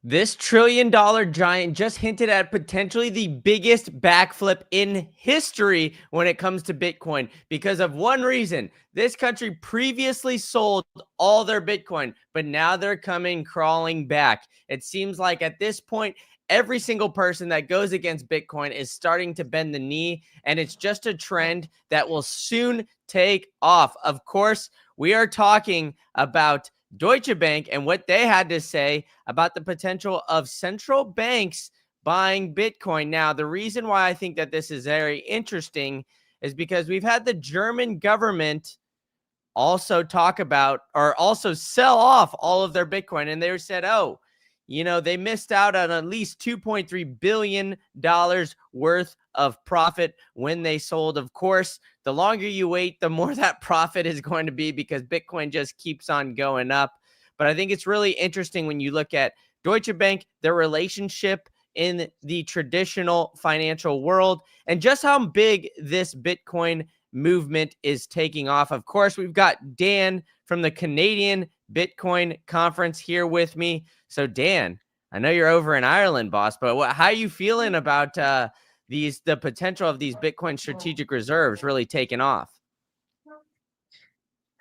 This trillion-dollar giant just hinted at potentially the biggest backflip in history when it comes to Bitcoin because of one reason. This country previously sold all their Bitcoin, but now they're coming crawling back. It seems like at this point, every single person that goes against Bitcoin is starting to bend the knee, and it's just a trend that will soon take off. Of course, we are talking about Deutsche Bank and what they had to say about the potential of central banks buying Bitcoin. Now, the reason why I think that this is very interesting is because we've had the German government also talk about or also sell off all of their Bitcoin. And they said, oh, they missed out on at least $2.3 billion worth of profit when they sold. Of course, the longer you wait, the more that profit is going to be because Bitcoin just keeps on going up. But I think it's really interesting when you look at Deutsche Bank, their relationship in the traditional financial world, and just how big this Bitcoin movement is taking off. Of course, we've got Dan from the Canadian Bitcoin conference here with me. So Dan, I know you're over in Ireland, boss, but how are you feeling about the potential of these Bitcoin strategic reserves really taking off?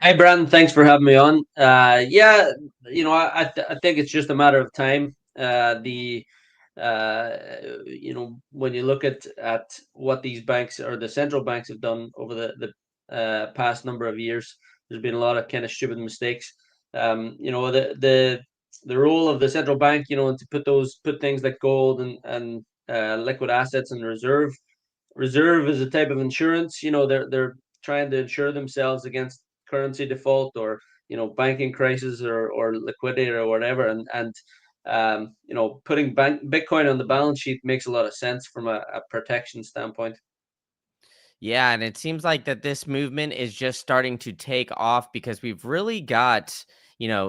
Hi, Brandon. Thanks for having me on. Yeah, I think it's just a matter of time. When you look at what these banks or the central banks have done over the past number of years, there's been a lot of kind of stupid mistakes. The role of the central bank, and to put things like gold and liquid assets in reserve. Reserve is a type of insurance. They're trying to insure themselves against currency default or banking crisis or liquidity or whatever. And putting Bitcoin on the balance sheet makes a lot of sense from a protection standpoint. Yeah, and it seems like that this movement is just starting to take off because we've really got,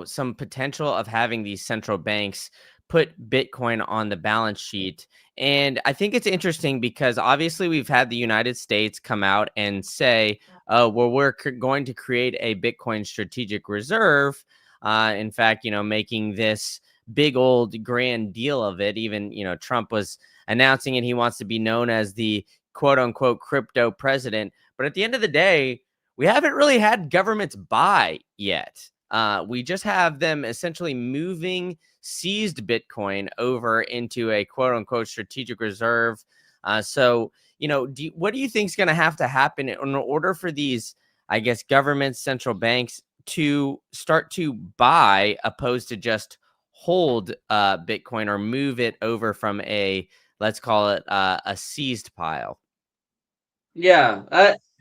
some potential of having these central banks put Bitcoin on the balance sheet. And I think it's interesting because obviously we've had the United States come out and say, oh, well, we're going to create a Bitcoin strategic reserve. In fact, making this big old grand deal of it. Even, Trump was announcing it. He wants to be known as the quote unquote crypto president. But at the end of the day, we haven't really had governments buy yet. We just have them essentially moving seized Bitcoin over into a quote unquote strategic reserve. What do you think is going to have to happen in order for these, I guess, governments, central banks to start to buy opposed to just hold Bitcoin or move it over from a, let's call it a seized pile? Yeah,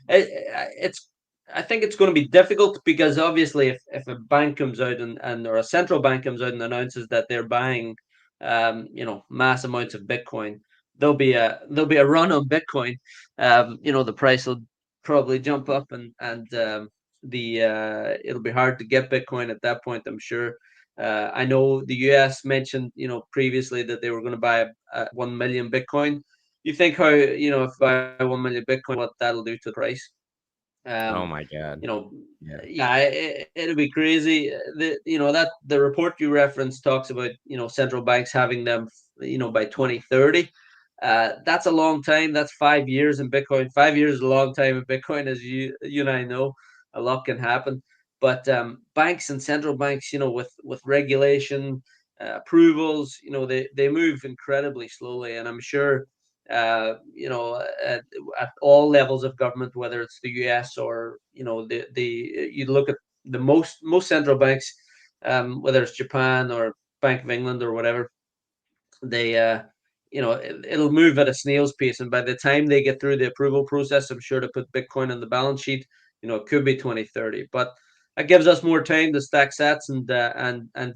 it's. I think it's going to be difficult because obviously, if a bank comes out and or a central bank comes out and announces that they're buying, mass amounts of Bitcoin, there'll be a run on Bitcoin. The price will probably jump up and the it'll be hard to get Bitcoin at that point, I'm sure. I know the US mentioned, previously that they were going to buy 1 million Bitcoin. You think how, if I buy 1 million Bitcoin, what that'll do to the price. Oh Um, my God. Yeah. yeah, it'll be crazy. That the report you referenced talks about, central banks having them, by 2030. That's a long time. That's 5 years in Bitcoin. 5 years is a long time in Bitcoin, as you and I know. A lot can happen. But banks and central banks, with regulation, approvals, they move incredibly slowly. And I'm sure, at all levels of government, whether it's the US or, you look at the most central banks, whether it's Japan or Bank of England or whatever, they it'll move at a snail's pace, and by the time they get through the approval process, I'm sure to put Bitcoin on the balance sheet, it could be 2030. But that gives us more time to stack sats and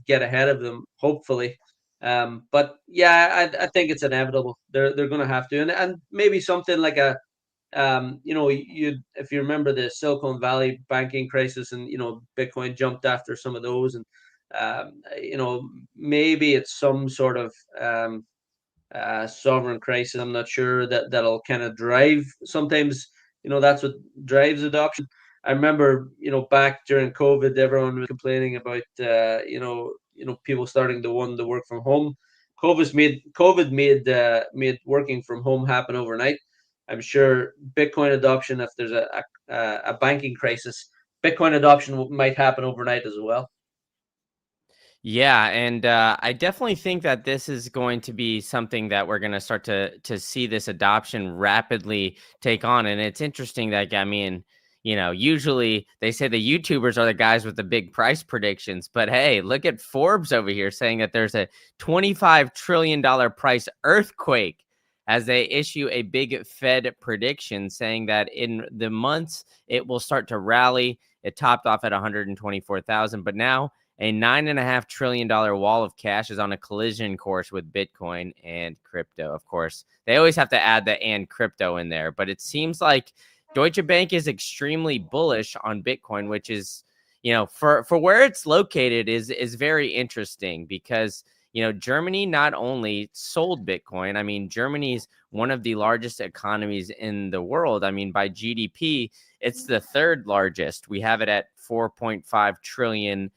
get ahead of them, hopefully. But yeah, I think it's inevitable. They're going to have to, and maybe something like a you if you remember the Silicon Valley banking crisis, and Bitcoin jumped after some of those, and maybe it's some sort of sovereign crisis. I'm not sure that'll kind of drive. Sometimes that's what drives adoption. I remember back during COVID, everyone was complaining about people starting to want to work from home. COVID made working from home happen overnight. I'm sure Bitcoin adoption, if there's a banking crisis, Bitcoin adoption might happen overnight as well. Yeah, and I definitely think that this is going to be something that we're going to start to see this adoption rapidly take on. And it's interesting that, I mean, usually they say the YouTubers are the guys with the big price predictions, but hey, look at Forbes over here saying that there's a $25 trillion price earthquake as they issue a big Fed prediction saying that in the months it will start to rally. It topped off at 124,000, but now a $9.5 trillion wall of cash is on a collision course with Bitcoin and crypto. Of course, they always have to add the and crypto in there, but it seems like Deutsche Bank is extremely bullish on Bitcoin, which is, for where it's located is very interesting because, Germany not only sold Bitcoin. I mean, Germany's one of the largest economies in the world. I mean, by GDP, it's the third largest. We have it at $4.5 trillion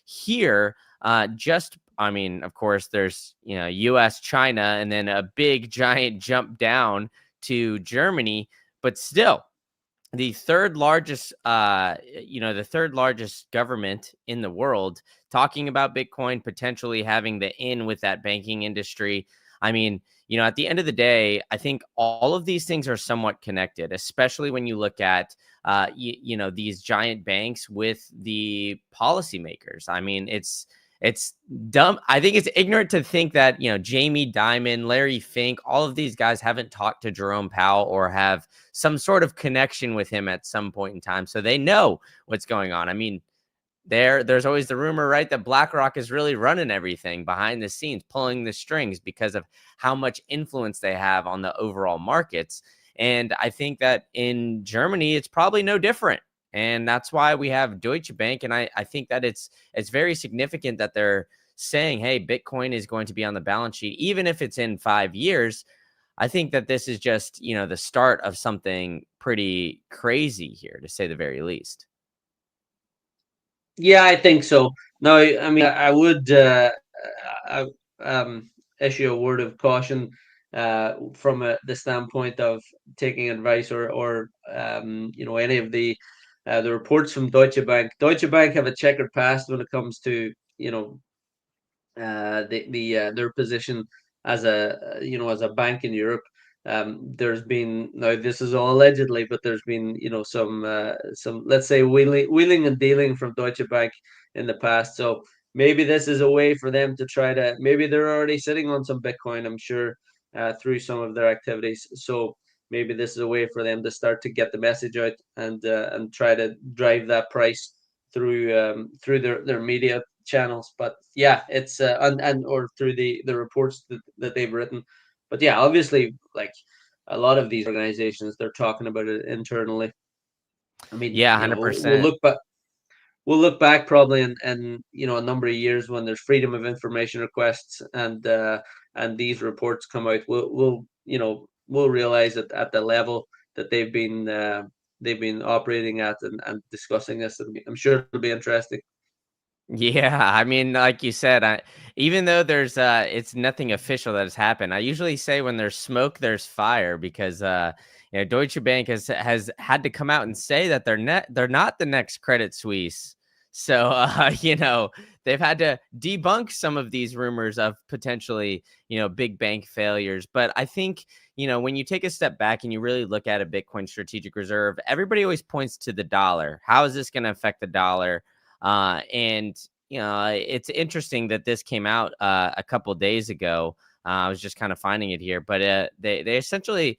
here. I mean, of course, there's, US, China, and then a big giant jump down to Germany, but still the third largest, the third largest government in the world talking about Bitcoin potentially having the in with that banking industry. I mean, at the end of the day, I think all of these things are somewhat connected, especially when you look at, these giant banks with the policymakers. I mean, it's dumb. I think it's ignorant to think that, Jamie Dimon, Larry Fink, all of these guys haven't talked to Jerome Powell or have some sort of connection with him at some point in time. So they know what's going on. I mean, there's always the rumor, right, that BlackRock is really running everything behind the scenes, pulling the strings because of how much influence they have on the overall markets. And I think that in Germany, it's probably no different. And that's why we have Deutsche Bank. And I think that it's very significant that they're saying, hey, Bitcoin is going to be on the balance sheet, even if it's in 5 years. I think that this is just, the start of something pretty crazy here, to say the very least. Yeah, I think so. No, I mean, I would I, issue a word of caution from the standpoint of taking advice or any of the reports from Deutsche Bank. Deutsche Bank have a checkered past when it comes to their position as a bank in Europe. There's been, now this is all allegedly, but there's been some, let's say, wheeling and dealing from Deutsche Bank in the past. So maybe this is a way for them to try to, maybe they're already sitting on some Bitcoin, I'm sure, through some of their activities. So maybe this is a way for them to start to get the message out and try to drive that price through their media channels. But yeah, it's and or through the reports that they've written. But yeah, obviously, like a lot of these organizations, they're talking about it internally. I mean, Yeah, we'll 100%. look back probably in a number of years when there's freedom of information requests and these reports come out. We'll realize that at the level that they've been operating at and discussing this. I'm sure it'll be interesting. Yeah, I mean, like you said, even though there's it's nothing official that has happened. I usually say when there's smoke, there's fire because Deutsche Bank has had to come out and say that they're not the next Credit Suisse. So they've had to debunk some of these rumors of potentially big bank failures. But I think when you take a step back and you really look at a Bitcoin strategic reserve, everybody always points to the dollar. How is this going to affect the dollar? And it's interesting that this came out a couple days ago. I was just kind of finding it here, but they essentially,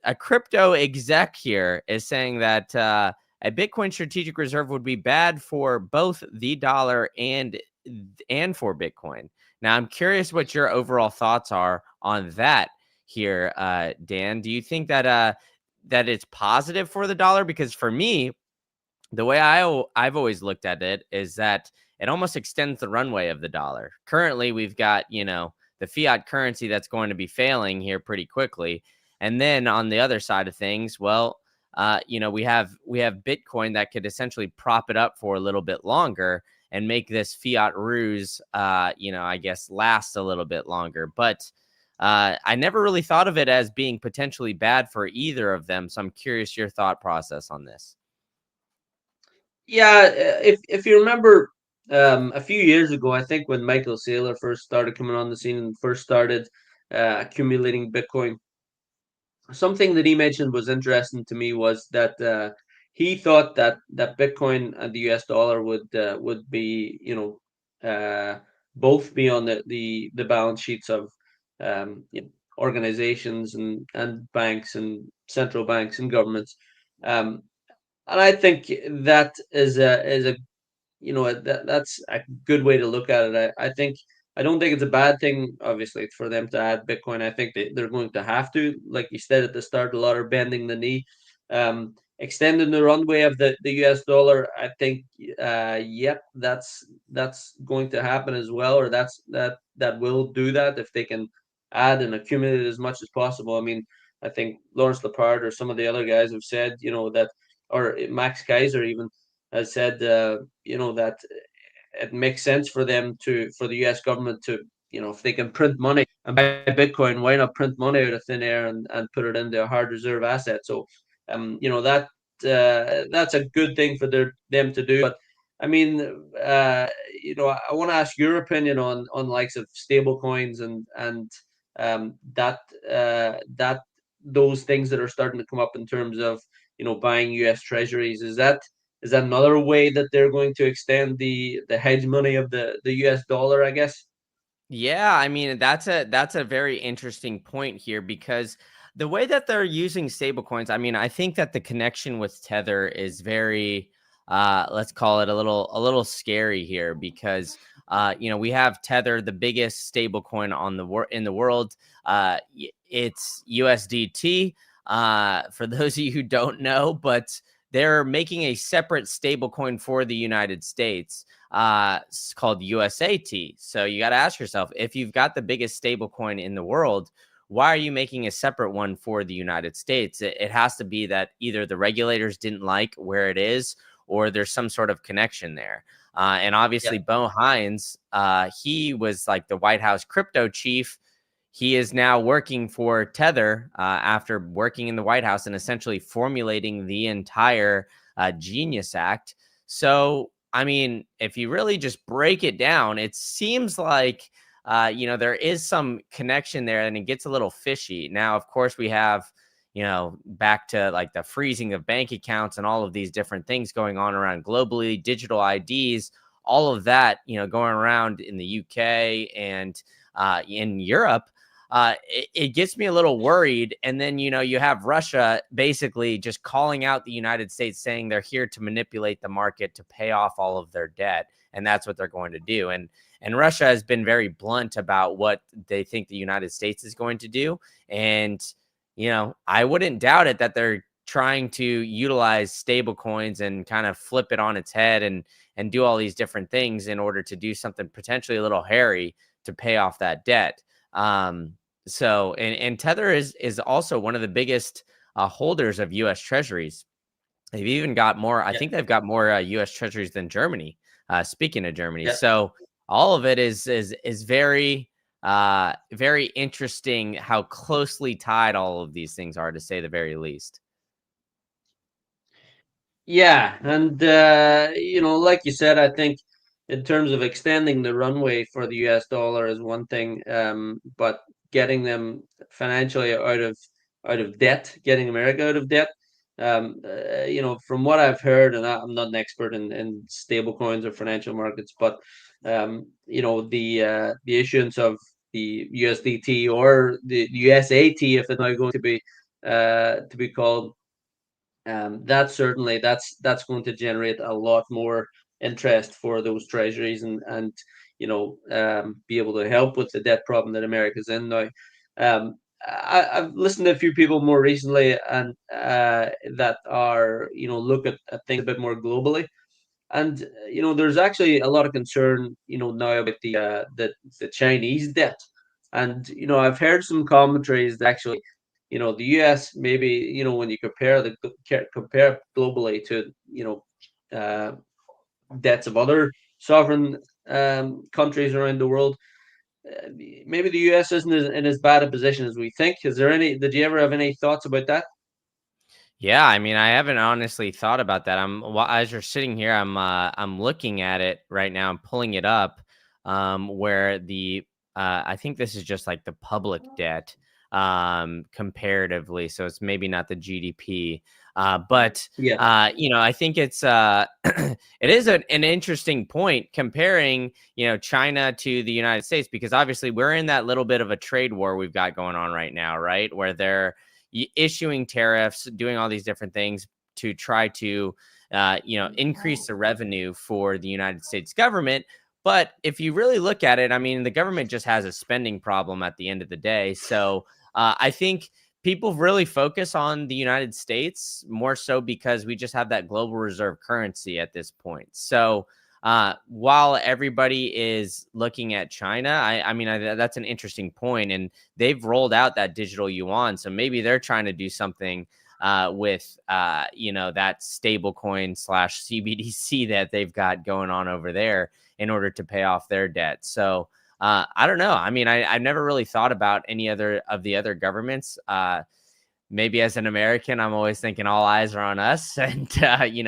a crypto exec here is saying that a Bitcoin strategic reserve would be bad for both the dollar and for Bitcoin. Now, I'm curious what your overall thoughts are on that here, Dan. Do you think that that it's positive for the dollar? Because for me, the way I've always looked at it is that it almost extends the runway of the dollar. Currently, we've got, the fiat currency that's going to be failing here pretty quickly. And then on the other side of things, well, we have Bitcoin that could essentially prop it up for a little bit longer. and make this fiat ruse, I guess, last a little bit longer. But I never really thought of it as being potentially bad for either of them. So I'm curious your thought process on this. Yeah, if you remember, a few years ago, I think when Michael Saylor first started coming on the scene and first started accumulating Bitcoin, something that he mentioned was interesting to me was that he thought that Bitcoin and the US dollar would be, both be on the balance sheets of organizations and banks and central banks and governments. Um, and I think that is a that's a good way to look at it. I think I don't think it's a bad thing, obviously, for them to add Bitcoin. I think they're going to have to, like you said at the start, a lot are bending the knee. Extending the runway of the US dollar, I think, yep, that's going to happen as well, or that will do that if they can add and accumulate as much as possible. I mean, I think Lawrence Lepard or some of the other guys have said, that, or Max Kaiser even has said, that it makes sense for for the U.S. government to, if they can print money and buy Bitcoin, why not print money out of thin air and put it into a hard reserve asset? So, that's a good thing for them to do. But I mean, I want to ask your opinion on likes of stable coins and that that those things that are starting to come up in terms of buying U.S. treasuries. Is that another way that they're going to extend the hedge money of the US dollar, I guess? Yeah, I mean that's a very interesting point here because the way that they're using stablecoins, I mean, I think that the connection with Tether is very let's call it a little scary here because we have Tether, the biggest stablecoin on in the world. It's USDT. For those of you who don't know, but they're making a separate stablecoin for the United States. It's called USAT. So you got to ask yourself, if you've got the biggest stable coin in the world, why are you making a separate one for the United States? It has to be that either the regulators didn't like where it is or there's some sort of connection there. And Yeah, obviously, Bo Hines, he was like the White House crypto chief. He is now working for Tether after working in the White House and essentially formulating the entire Genius Act. So, I mean, if you really just break it down, it seems like, there is some connection there and it gets a little fishy. Now, of course, we have, back to like the freezing of bank accounts and all of these different things going on around globally, digital IDs, all of that, going around in the UK and in Europe. It gets me a little worried. And then, you have Russia basically just calling out the United States, saying they're here to manipulate the market to pay off all of their debt. And that's what they're going to do. And Russia has been very blunt about what they think the United States is going to do. And, I wouldn't doubt it that they're trying to utilize stable coins and kind of flip it on its head and do all these different things in order to do something potentially a little hairy to pay off that debt. So and Tether is also one of the biggest holders of U.S. Treasuries. They've even got more. I yeah, think they've got more U.S. Treasuries than Germany. Speaking of Germany, yeah. so all of it is very very interesting how closely tied all of these things are, to say the very least. Yeah, and like you said, I think in terms of extending the runway for the US dollar is one thing, but getting them financially out of debt, getting America out of debt, from what I've heard, and I'm not an expert in stable coins or financial markets, but the issuance of the USDT or the USAT, if it's now going to be called, that's going to generate a lot more interest for those treasuries and be able to help with the debt problem that America's in now. I've listened to a few people more recently and that are look at things a bit more globally, and there's actually a lot of concern now about the Chinese debt, and I've heard some commentaries that actually the US, maybe when you compare globally to uh, debts of other sovereign countries around the world, maybe the US isn't in as bad a position as we think. Is there any? Did you ever have any thoughts about that? Yeah, I mean, I haven't honestly thought about that. As you're sitting here, I'm looking at it right now. I'm pulling it up, where the I think this is just like the public debt, comparatively. So it's maybe not the GDP, but Yeah, I think it's it is an interesting point comparing China to the United States, because obviously we're in that little bit of a trade war we've got going on right now, right? Where they're issuing tariffs, doing all these different things to try to, increase the revenue for the United States government. But if you really look at it, I mean, the government just has a spending problem at the end of the day. So I think people really focus on the United States more so because we just have that global reserve currency at this point. So while everybody is looking at China, that's an interesting point, and they've rolled out that digital yuan, so maybe they're trying to do something with that stable coin slash CBDC that they've got going on over there in order to pay off their debt. So I don't know. I mean, I've never really thought about any other of the other governments. Maybe as an American, I'm always thinking all eyes are on us, and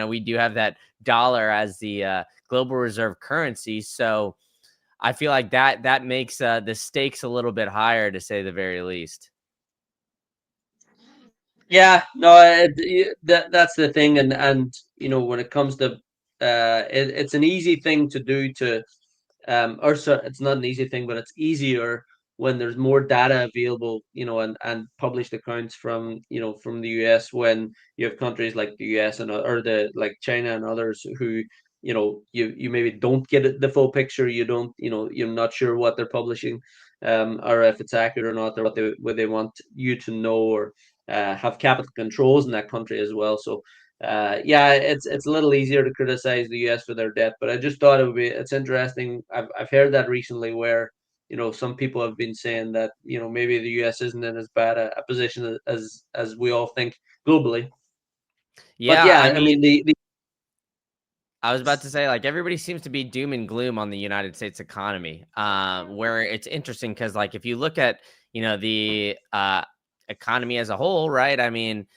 we do have that dollar as the global reserve currency. So I feel like that makes the stakes a little bit higher, to say the very least. yeah, no, that's the thing, and when it comes to it's an easy thing to do to or so it's not an easy thing, but it's easier when there's more data available, and published accounts from from the US, when you have countries like the US and or the like China and others who you maybe don't get the full picture. You don't you're not sure what they're publishing, or if it's accurate or not, or what they want you to know, or have capital controls in that country as well. So yeah, it's a little easier to criticize the US for their debt, but I just thought it's interesting. I've heard that recently, where some people have been saying that maybe the US isn't in as bad a position as we all think globally. But Yeah, I yeah, I mean, mean the I was about to say, like, everybody seems to be doom and gloom on the United States economy, where it's interesting because, like, if you look at the economy as a whole, right? I mean,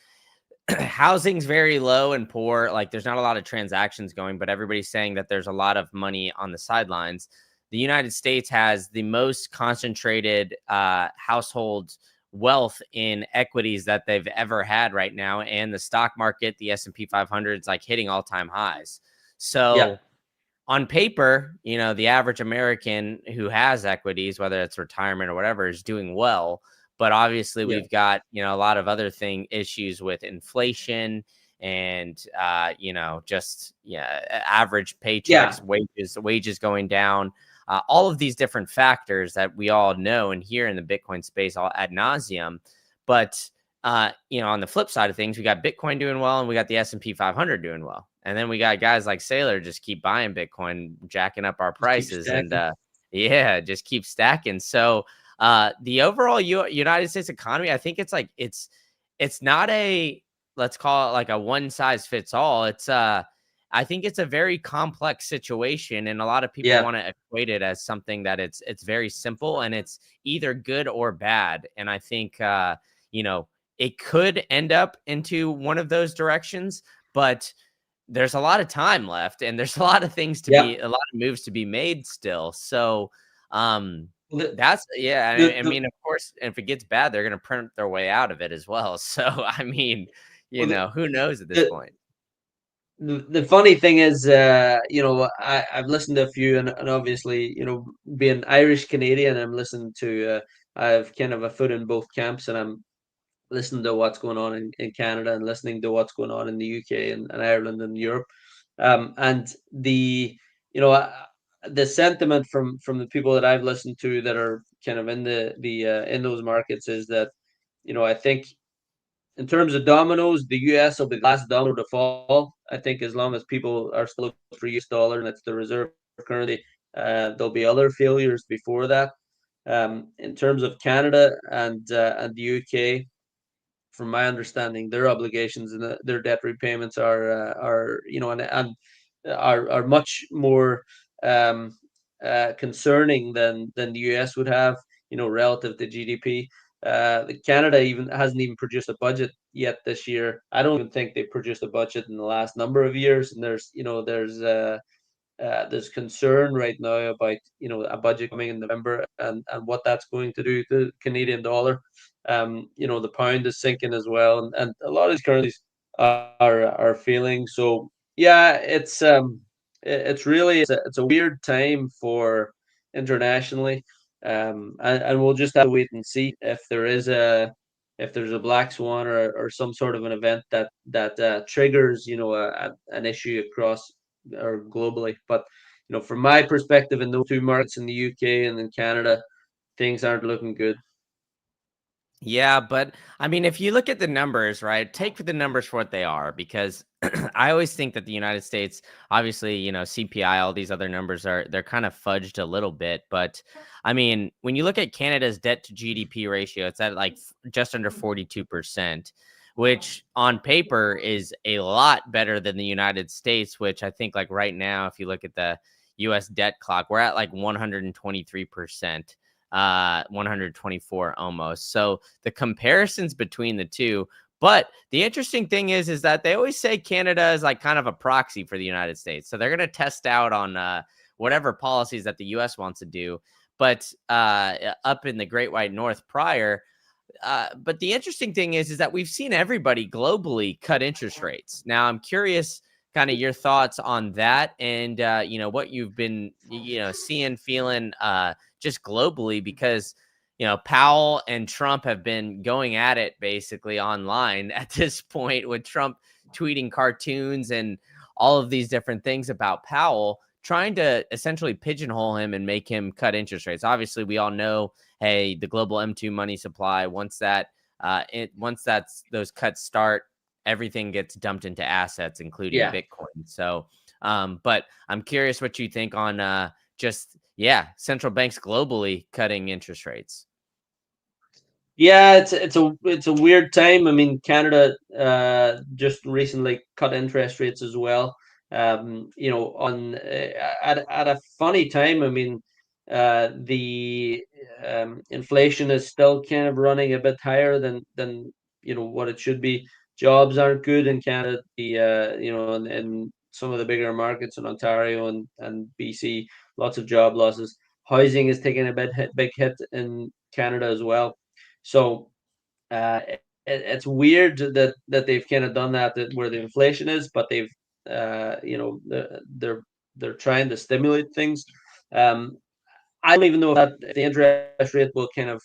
housing's very low and poor. Like, there's not a lot of transactions going, but everybody's saying that there's a lot of money on the sidelines. The United States has the most concentrated household wealth in equities that they've ever had right now, and the stock market, the S&P 500, is like hitting all-time highs. yeah, So on paper, the average American who has equities, whether it's retirement or whatever, is doing well. But obviously, yeah, we've got a lot of other issues with inflation and just average yeah, paychecks, wages going down. All of these different factors that we all know and hear in the Bitcoin space all ad nauseum. But on the flip side of things, we got Bitcoin doing well, and we got the S&P 500 doing well. And then we got guys like Saylor just keep buying Bitcoin, jacking up our just keep prices, and stacking. yeah, just keep stacking. So the overall United States economy, I think it's not a, let's call it like a one size fits all. I think it's a very complex situation, and a lot of people Yeah, want to equate it as something that it's very simple and it's either good or bad. And I think you know it could end up into one of those directions, but there's a lot of time left, and there's a lot of yeah. a lot of moves to be made still. So, um, The that's yeah. I the mean, of course, if it gets bad, they're gonna print their way out of it as well. So, I mean, well, who knows at this the, point? the funny thing is, I've listened to a few, and obviously, being Irish Canadian, I'm listening to, I have kind of a foot in both camps, and I'm listening to what's going on in Canada, and listening to what's going on in the UK and Ireland and Europe. And the sentiment from the people that I've listened to that are kind of in the in those markets is that, I think in terms of dominoes, the US will be the last domino to fall. I think as long as people are still looking for US dollar and it's the reserve currency, there'll be other failures before that. In terms of Canada and the UK, from my understanding, their obligations and their debt repayments are and are much more. um, concerning than the US would have, relative to GDP. Canada even hasn't even produced a budget yet this year. I don't even think they've produced a budget in the last number of years. And there's concern right now about a budget coming in November and what that's going to do to the Canadian dollar. The pound is sinking as well, and a lot of these currencies are feeling. So yeah, it's really it's a weird time for internationally, and we'll just have to wait and see if there's a black swan or some sort of an event that triggers an issue across or globally. But from my perspective, in those two markets in the UK and in Canada, things aren't looking good. Yeah, but I mean, if you look at the numbers, right, take the numbers for what they are, because I always think that the United States, obviously, CPI, all these other numbers they're kind of fudged a little bit. But I mean, when you look at Canada's debt to GDP ratio, it's at like just under 42%, which on paper is a lot better than the United States, which I think like right now, if you look at the US debt clock, we're at like 123%. 124 almost. So the comparisons between the two. But the interesting thing is that they always say Canada is like kind of a proxy for the United States. So they're going to test out on whatever policies that the U.S. wants to do. But up in the Great White North prior, but the interesting thing is that we've seen everybody globally cut interest rates. Now, I'm curious, kind of your thoughts on that, and what you've been seeing, feeling, just globally, because Powell and Trump have been going at it basically online at this point, with Trump tweeting cartoons and all of these different things about Powell, trying to essentially pigeonhole him and make him cut interest rates. Obviously, we all know, hey, the global M2 money supply, once those cuts start, everything gets dumped into assets, including Yeah. Bitcoin. So, but I'm curious what you think on central banks globally cutting interest rates. Yeah, it's a weird time. I mean, Canada just recently cut interest rates as well. On at a funny time. I mean, the inflation is still kind of running a bit higher than what it should be. Jobs aren't good in Canada. The in some of the bigger markets in Ontario and BC, lots of job losses. Housing is taking a big hit in Canada as well. So it's weird that they've kind of done that where the inflation is, but they've they're trying to stimulate things. Um, I don't even know if the interest rate will kind of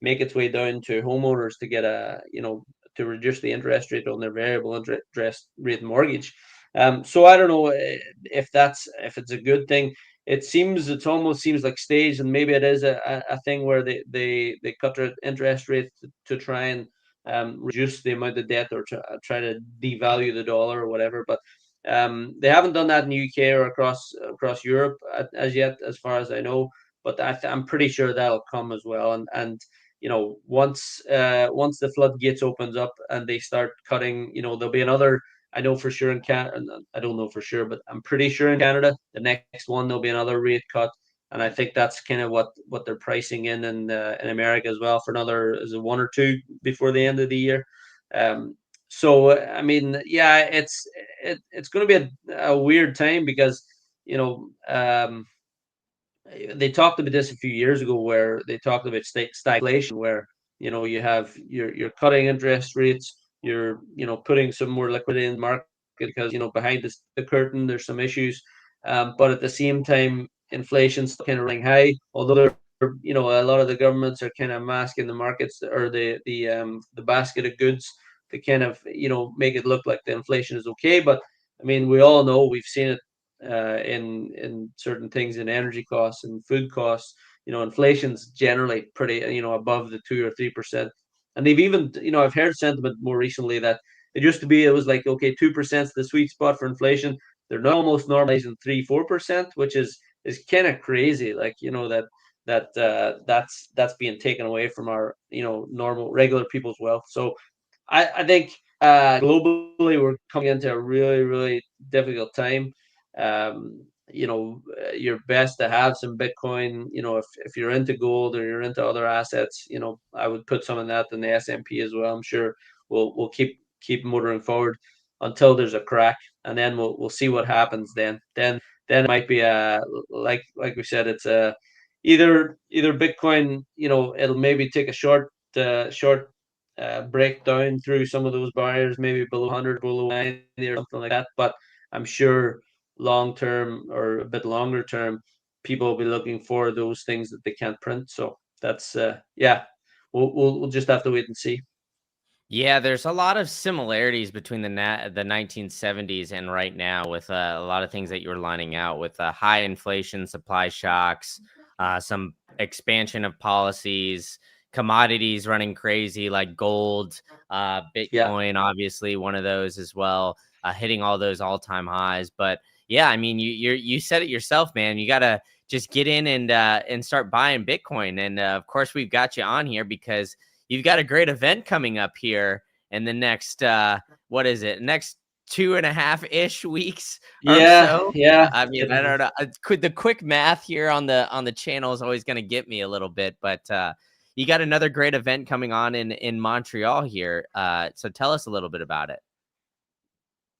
make its way down to homeowners to get to reduce the interest rate on their variable interest rate mortgage. So I don't know if it's a good thing. It almost seems like staged, and maybe it is a thing where they cut their interest rate to try and reduce the amount of debt, or try to devalue the dollar or whatever. But they haven't done that in the UK or across Europe as yet, as far as I know. But I'm pretty sure that'll come as well. And once the floodgates opens up and they start cutting, there'll be another. I know for sure in Canada. I don't know for sure, but I'm pretty sure in Canada, the next one there'll be another rate cut. And I think that's kind of what they're pricing in America as well, for another, is it one or two before the end of the year. Um, so I mean, yeah, it's going to be a weird time, because you know they talked about this a few years ago, where they talked about stagflation, where you're cutting interest rates, you're putting some more liquidity in the market, because behind the curtain there's some issues, but at the same time inflation's kind of running high, although a lot of the governments are kind of masking the markets, or the basket of goods, to kind of make it look like the inflation is okay. But I mean, we all know, we've seen it in certain things, in energy costs and food costs. Inflation's generally pretty above the 2 or 3%, and they've even I've heard sentiment more recently that it was like, okay, 2% is the sweet spot for inflation. They're now almost normalizing 3-4%, which is kind of crazy. Like that's being taken away from our normal regular people's wealth. So I think globally we're coming into a really, really difficult time. you're best to have some Bitcoin. If you're into gold or you're into other assets, I would put some of that in the S&P as well. I'm sure we'll keep motoring forward until there's a crack, and then we'll see what happens then. Then it might be like we said, it's either Bitcoin, it'll maybe take a short breakdown through some of those barriers, maybe below 100, below 90 or something like that. But I'm sure long term or a bit longer term, people will be looking for those things that they can't print. So that's yeah, we'll just have to wait and see. Yeah, there's a lot of similarities between the 1970s and right now with a lot of things that you're lining out with high inflation, supply shocks, some expansion of policies, commodities running crazy like gold, Yeah, Bitcoin, obviously one of those as well, hitting all those all-time highs. But yeah, I mean, you said it yourself, man. You gotta just get in and start buying Bitcoin. And of course, we've got you on here because you've got a great event coming up here in the next what is it, next 2.5 ish weeks or yeah, so. yeah. I mean, I don't know. The quick math here on the channel is always going to get me a little bit, but you got another great event coming on in Montreal here. So tell us a little bit about it.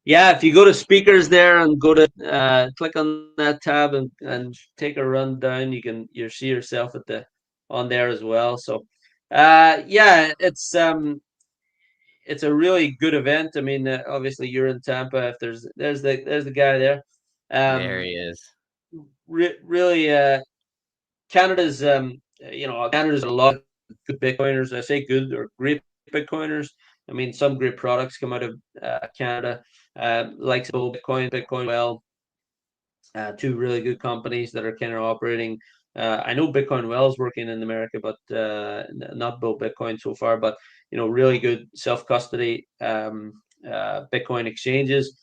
Yeah, if you go to speakers there and go to click on that tab and take a run down, you see yourself on there as well. So yeah, it's a really good event. I mean, obviously you're in Tampa. If there's the guy there. There Um, he is. really, Canada's a lot of good Bitcoiners. I say good or great Bitcoiners. I mean, some great products come out of Canada, like Bitcoin Well, two really good companies that are kind of operating. I know Bitcoin Well is working in America, but not Bull Bitcoin so far. But really good self custody Bitcoin exchanges.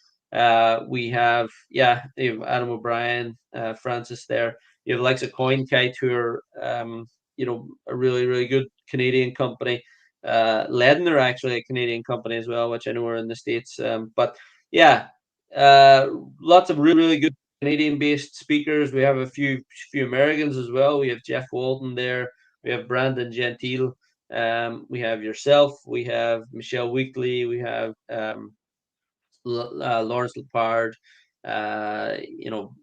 We have you have Adam O'Brien, Francis there. You have likes of CoinKite who are a really good Canadian company. Ledn are actually a Canadian company as well, which I know are in the States. But yeah, uh, lots of really good Canadian-based speakers. We have a few Americans as well. We have Jeff Walton there. We have Brandon Gentile. We have yourself. We have Michelle Weekly. We have Lawrence Lepard. Uh, you know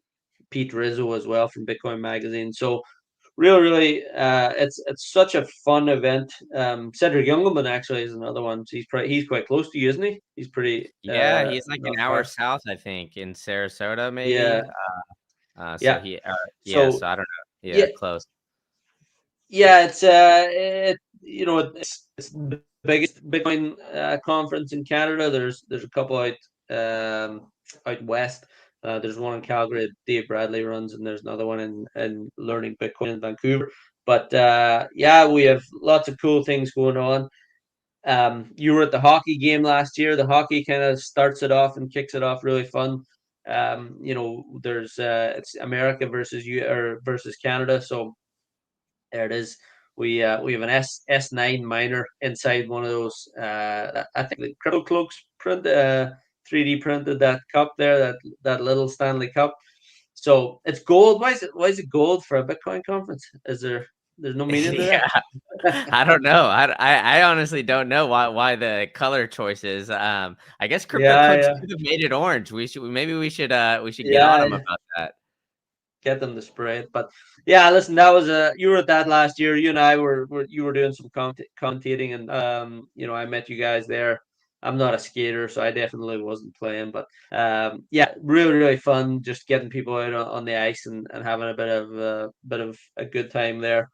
Pete Rizzo as well from Bitcoin Magazine. So really, it's such a fun event. Cedric Youngelman actually is another one. So he's quite close to you, isn't he? He's pretty Yeah, he's like not an hour far. south, I think, in Sarasota, maybe. Yeah, So yeah. he, yeah. So So I don't know. Yeah, yeah, close. yeah. It's the biggest Bitcoin conference in Canada. There's a couple out west. There's one in Calgary that Dave Bradley runs, and there's another one in Learning Bitcoin in Vancouver. But yeah, we have lots of cool things going on. You were at the hockey game last year. The hockey kind of starts it off and kicks it off really fun. There's it's America versus you or versus Canada. So there it is. We have an S9 miner inside one of those. I think the Crypto Cloaks 3D printed that cup there, that little Stanley Cup. So it's gold. Why is it gold for a Bitcoin conference? There's no meaning to that? Yeah. I don't know. I honestly don't know why the color choices. I guess crypto Yeah, clicks yeah, could have made it orange. Maybe we should get on them yeah. about that. Get them to spray it. But yeah, listen, that was you were at that last year. You and I were you were doing some commentating, and I met you guys there. I'm not a skater, so I definitely wasn't playing. But yeah, really fun, just getting people out on the ice and having a bit of a good time there.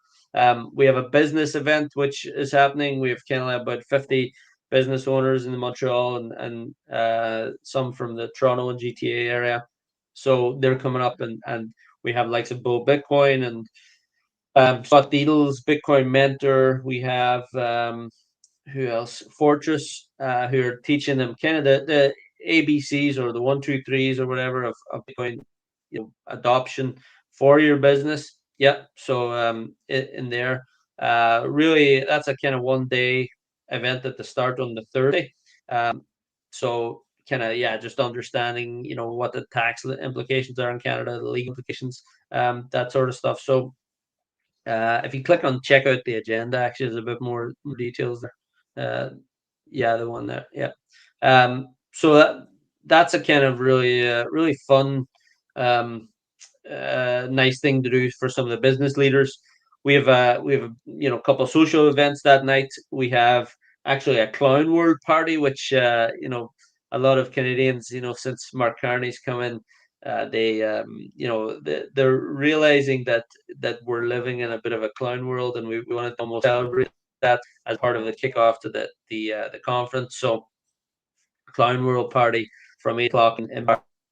We have a business event which is happening. We have kind of about 50 business owners in Montreal and some from the Toronto and GTA area. So they're coming up and we have likes of Bo Bitcoin and Scott Deedles, Bitcoin Mentor. We have who else? Fortress, who are teaching them kind of the ABCs or the one, two, threes or whatever of Bitcoin, adoption for your business. Yeah. So in there, really, that's a kind of 1 day event at the start on the Thursday. So kind of, yeah, just understanding, what the tax implications are in Canada, the legal implications, that sort of stuff. So if you click on check out the agenda, actually, there's a bit more details there. Yeah, the one there. Yeah. So that's a kind of really fun, um, nice thing to do for some of the business leaders. We have a a couple of social events that night. We have actually a clown world party, which a lot of Canadians, since Mark Carney's come in, they're realizing that we're living in a bit of a clown world, and we wanted to almost celebrate that as part of the kickoff to the conference. So Clown World Party from 8 o'clock in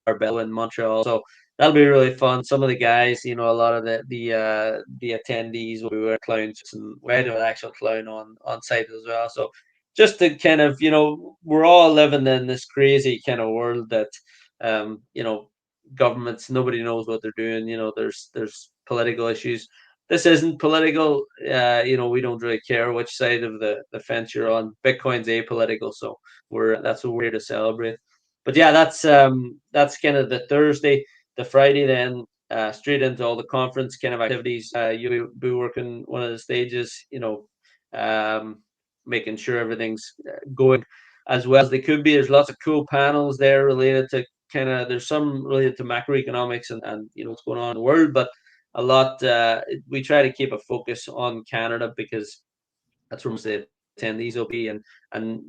Barbell in Montreal. So that'll be really fun. Some of the guys, a lot of the attendees will be wearing clowns, and we had an actual clown on site as well. So just to kind of, we're all living in this crazy kind of world that, governments, nobody knows what they're doing. There's political issues. This isn't political. We don't really care which side of the fence you're on. Bitcoin's apolitical, so that's what we're here to celebrate. But yeah, that's kind of the Thursday. The Friday then, straight into all the conference kind of activities. You'll be working one of the stages, making sure everything's going as well as they could be. There's lots of cool panels there related to there's some related to macroeconomics and what's going on in the world, but a lot we try to keep a focus on Canada because that's where most of the attendees will be, and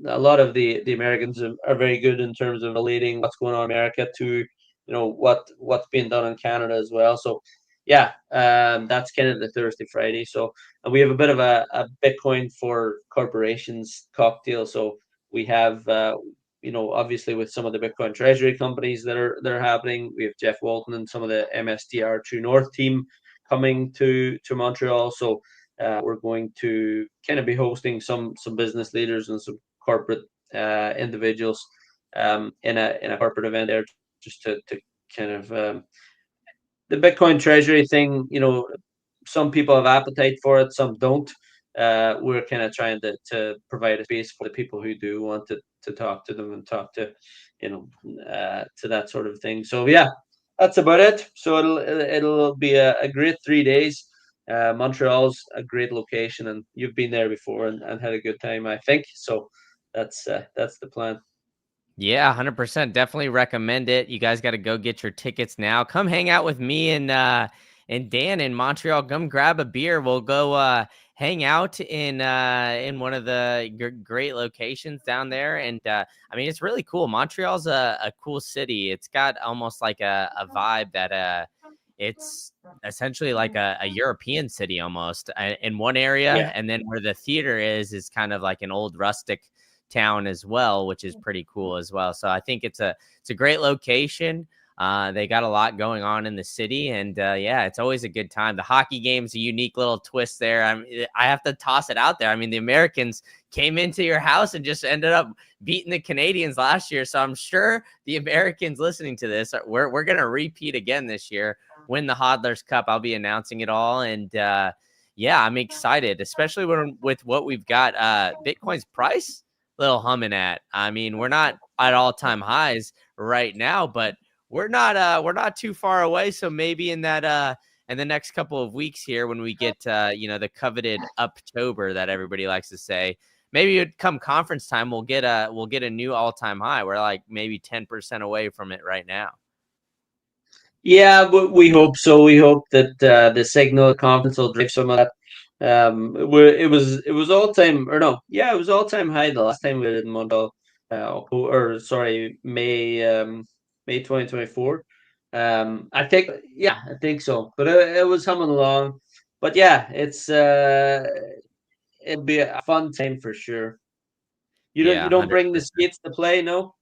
a lot of the Americans are very good in terms of relating what's going on in America to what's being done in Canada as well. So yeah, that's kind of the Thursday Friday. So and we have a bit of a Bitcoin for corporations cocktail. So we have obviously with some of the Bitcoin treasury companies that are happening, we have Jeff Walton and some of the MSTR True North team coming to Montreal. So we're going to kind of be hosting some business leaders and some corporate individuals in a corporate event there, just to kind of the Bitcoin treasury thing. Some people have appetite for it, some don't. We're kind of trying to provide a space for the people who do want to talk to them and talk to to that sort of thing. So yeah, that's about it. So it'll be a great 3 days. Montreal's a great location, and you've been there before and had a good time, I think. So that's the plan. Yeah, 100%. Definitely recommend it. You guys got to go get your tickets now. Come hang out with me and Dan in Montreal. Come grab a beer. We'll go hang out in one of the great locations down there. And I mean, it's really cool. Montreal's a cool city. It's got almost like a vibe that it's essentially like a European city almost in one area, Yeah. and then where the theater is kind of like an old rustic town as well, which is pretty cool as well. So I think it's a great location. They got a lot going on in the city, and yeah, it's always a good time. The hockey game's a unique little twist there. I have to toss it out there. I mean, the Americans came into your house and just ended up beating the Canadians last year. So I'm sure the Americans listening to this, we're gonna repeat again this year. Win the Hodlers Cup. I'll be announcing it all, and yeah, I'm excited, especially with what we've got. Bitcoin's price little humming at. I mean, we're not at all-time highs right now, but we're not too far away. So maybe in the next couple of weeks here, when we get the coveted Uptober that everybody likes to say, maybe it come conference time, we'll get a new all-time high. We're like maybe 10% away from it right now. Yeah, we hope so. We hope that the Signal conference will drive some of that. It was all time, or no, yeah, it was all time high the last time we did in Montreal, or sorry, May 2024. I think so. But it was humming along. But yeah, it'll be a fun time for sure. You Yeah, don't bring the 100%. skates to play, no?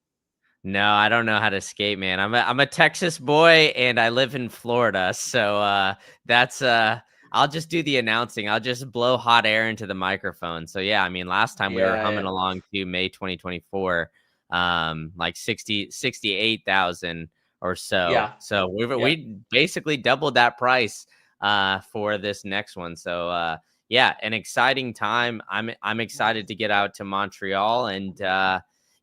No, I don't know how to skate, man. I'm a Texas boy and I live in Florida. So that's I'll just do the announcing. I'll just blow hot air into the microphone. So yeah, I mean last time we were Yeah, humming yeah, along to May 2024, like 68,000 or so. yeah, So yeah, we basically doubled that price for this next one. So yeah, an exciting time. I'm excited to get out to Montreal and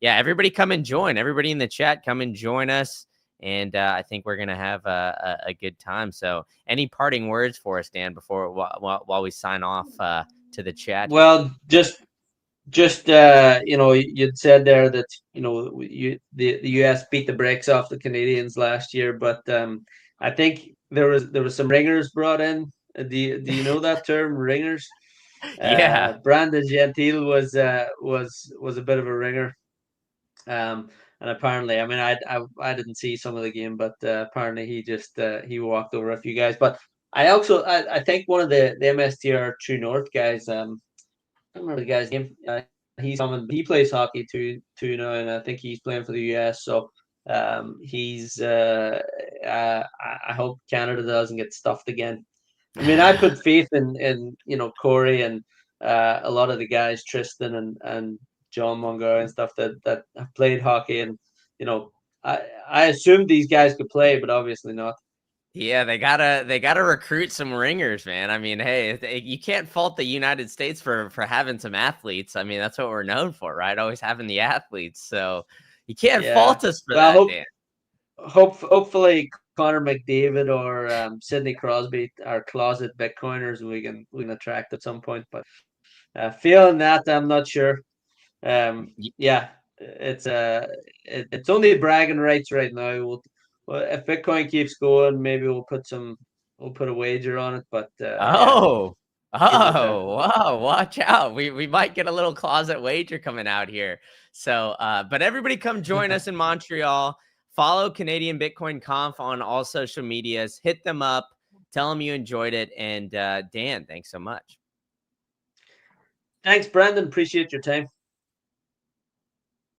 yeah, everybody come and join. Everybody in the chat, come and join us. And I think we're gonna have a good time. So, any parting words for us, Dan, before while we sign off to the chat here? Well, just you'd said there that the US beat the brakes off the Canadians last year, but I think there was some ringers brought in. Do you know that term, ringers? Yeah. Brandon Gentile was a bit of a ringer. And apparently, I mean, I didn't see some of the game, but apparently he walked over a few guys. But I think one of the MSTR True North guys, I don't remember the guy's name. He's coming. He plays hockey too now, and I think he's playing for the US. So he's. I hope Canada doesn't get stuffed again. I mean, I put faith in Corey and a lot of the guys, Tristan and John Mungar and stuff that have played hockey, and you know, I assumed these guys could play, but obviously not. Yeah, they gotta recruit some ringers, man. I mean, hey, you can't fault the United States for having some athletes. I mean, that's what we're known for, right? Always having the athletes. So you can't Yeah. fault us for Well, that, Dan. hopefully Connor McDavid or Sidney Crosby are closet Bitcoiners, and we can attract at some point. But feeling that, I'm not sure. Yeah, it's only bragging rights right now. Well, if Bitcoin keeps going, maybe we'll put a wager on it. But yeah, Oh, uh, oh, wow, watch out. We might get a little closet wager coming out here. So, but everybody come join us in Montreal. Follow Canadian Bitcoin Conf on all social medias. Hit them up. Tell them you enjoyed it. And Dan, thanks so much. thanks, Brandon. Appreciate your time.